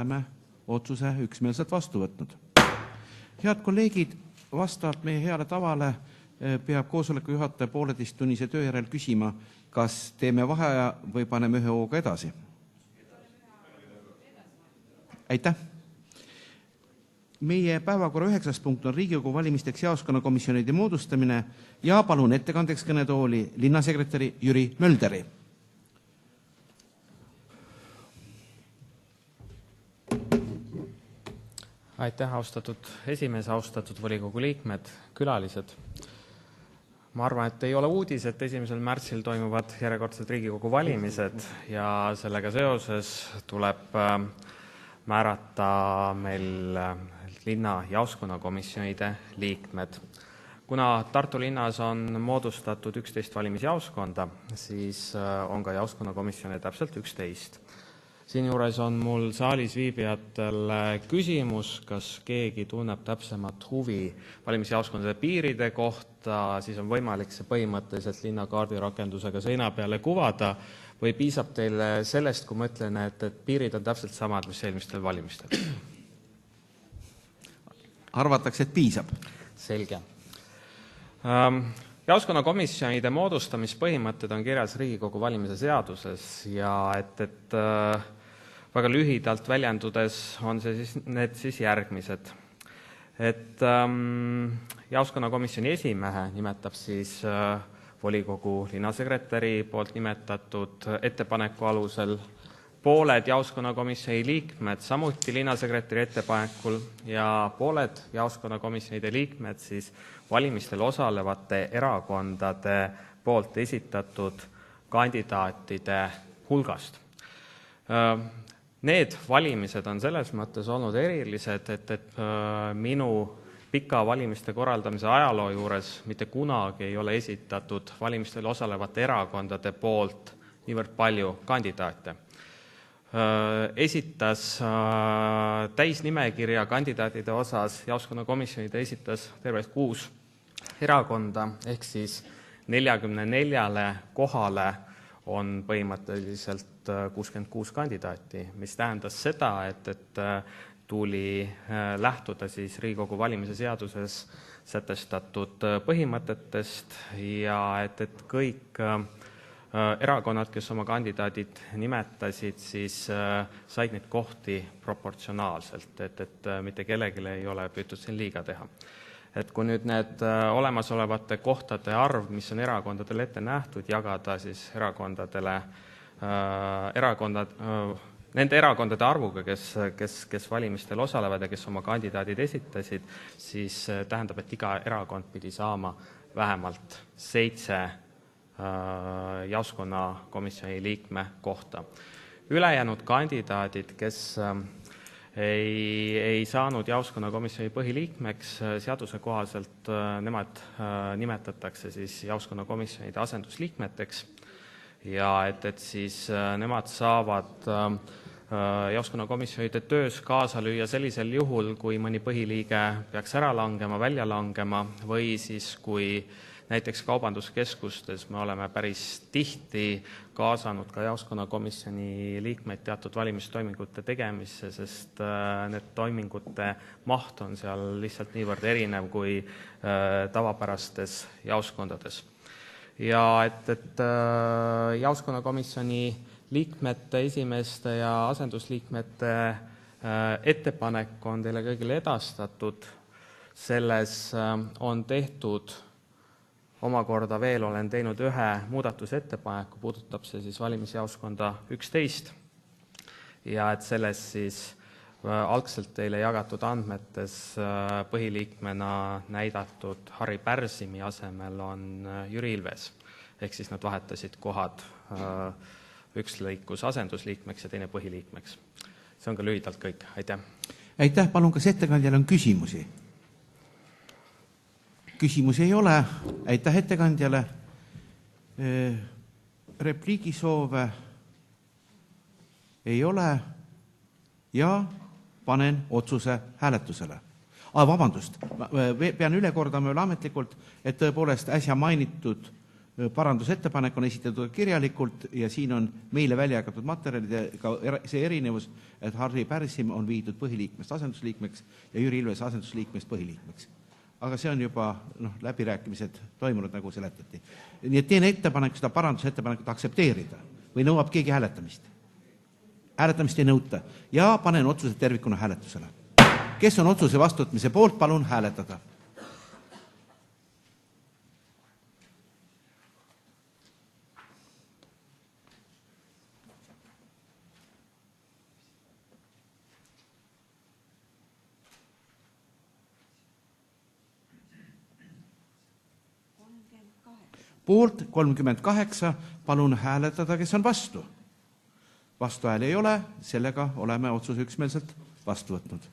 oleme otsuse üksmeelselt vastu võtnud. Head kolleegid, vastavalt meie heale tavale peab koosoleku juhataja 1,5-tunnise töö järel küsima, kas teeme vaheaja või paneme ühe hooga edasi. Aitäh! Meie päevakorra 9. punkt on Riigikogu valimisteks jaoskonnakomisjonide moodustamine ja palun ettekandeks kõnetooli linnasekretäri Jüri Mölderi. Aitäh, austatud esimees, austatud volikogu liikmed, külalised. Ma arvan, et ei ole uudis, et 1. märtsil toimuvad järjekordsed Riigikogu valimised ja sellega seoses tuleb määrata meil linna jaoskonnakomisjonide liikmed. Kuna Tartu linnas on moodustatud 11 valimisjaoskonda, siis on ka jaoskonnakomisjone täpselt 11. Siinjuures on mul saalis viibijatel küsimus, kas keegi tunneb täpsemat huvi valimisjaoskondade piiride kohta, siis on võimalik see põhimõtteliselt linnakaardirakendusega seina peale kuvada või piisab teile sellest, kui ma ütlen, et piirid on täpselt samad, mis eelmistel valimistel? Arvatakse, et piisab. Selge. Jaoskonnakomisjonide moodustamispõhimõtted on kirjas Riigikogu valimise seaduses ja et väga lühidalt väljendudes on need siis järgmised. Jaoskonnakomisjoni esimehe nimetab siis volikogu linnasekretäri poolt nimetatud ettepaneku alusel, pooled jaoskonnakomisjoni liikmed samuti linnasekretäri ettepanekul ja pooled jaoskonnakomisjonide liikmed siis valimistel osalevate erakondade poolt esitatud kandidaatide hulgast. Need valimised on selles mõttes olnud erilised, et minu pika valimiste korraldamise ajaloo juures mitte kunagi ei ole esitatud valimistel osalevate erakondade poolt niivõrd palju kandidaate. Esitas täisnimekirja kandidaatide osas jaoskonnakomisjonide esitas tervelt 6 erakonda, ehk siis 44 kohale on põhimõtteliselt 66 kandidaati, mis tähendas seda, et tuli lähtuda siis Riigikogu valimise seaduses sätestatud põhimõtetest ja et kõik erakonnad, kes oma kandidaadid nimetasid, siis said neid kohti proportsionaalselt, et mitte kellelegi ei ole püütud siin liiga teha. Et kui nüüd need olemasolevate kohtade arv, mis on erakondadele ette nähtud, jagada siis nende erakondade arvuga, kes valimistel osalevad ja kes oma kandidaadid esitasid, siis tähendab, et iga erakond pidi saama vähemalt 7 jaoskonnakomisjoni liikme kohta. Ülejäänud kandidaadid, kes ei saanud jaoskonnakomisjoni põhiliikmeks, seaduse kohaselt nemad nimetatakse siis jaoskonnakomisjonide asendusliikmeteks ja et siis nemad saavad jaoskonnakomisjonide töös kaasa lüüa sellisel juhul, kui mõni põhiliige peaks ära langema, välja langema või siis kui näiteks kaubanduskeskustes me oleme päris tihti kaasanud ka jaoskonnakomisjoni liikmeid teatud valimistoimingute tegemisse, sest need toimingute maht on seal lihtsalt niivõrd erinev kui tavapärastes jaoskondades. Ja et jaoskonnakomisjoni liikmete, esimeeste ja asendusliikmete ettepanek on teile kõigile edastatud. Selles on tehtud omakorda veel olen teinud ühe muudatusettepaneku, puudutab see siis valimisjaoskonda 11 ja et selles siis algselt teile jagatud andmetes põhiliikmena näidatud Harri Pärsimi asemel on Jüri Ilves, ehk siis nad vahetasid kohad, üks lõikus asendusliikmeks ja teine põhiliikmeks. See on ka lühidalt kõik, aitäh. Aitäh, palun, kas ettekandjal on küsimusi? Küsimusi ei ole. Aitäh ettekandjale. Repliigisoove ei ole ja panen otsuse hääletusele. Vabandust, pean üle kordama üle ametlikult, et tõepoolest äsja mainitud parandusettepanek on esitatud kirjalikult ja siin on meile välja jagatud materjalidega see erinevus, et Harri Pärsim on viidud põhiliikmest asendusliikmeks ja Jüri Ilves asendusliikmest põhiliikmeks. Aga see on juba läbirääkimised toimunud, nagu seletati. Nii et teen ettepanek seda parandusettepanekut aktsepteerida või nõuab keegi hääletamist. Hääletamist ei nõuta ja panen otsuse tervikuna hääletusele. Kes on otsuse vastuvõtmise poolt, palun hääletada. Poolt 38, palun hääletada, kes on vastu. Vastuhääli ei ole, sellega oleme otsuse üksmeelselt vastu võtnud.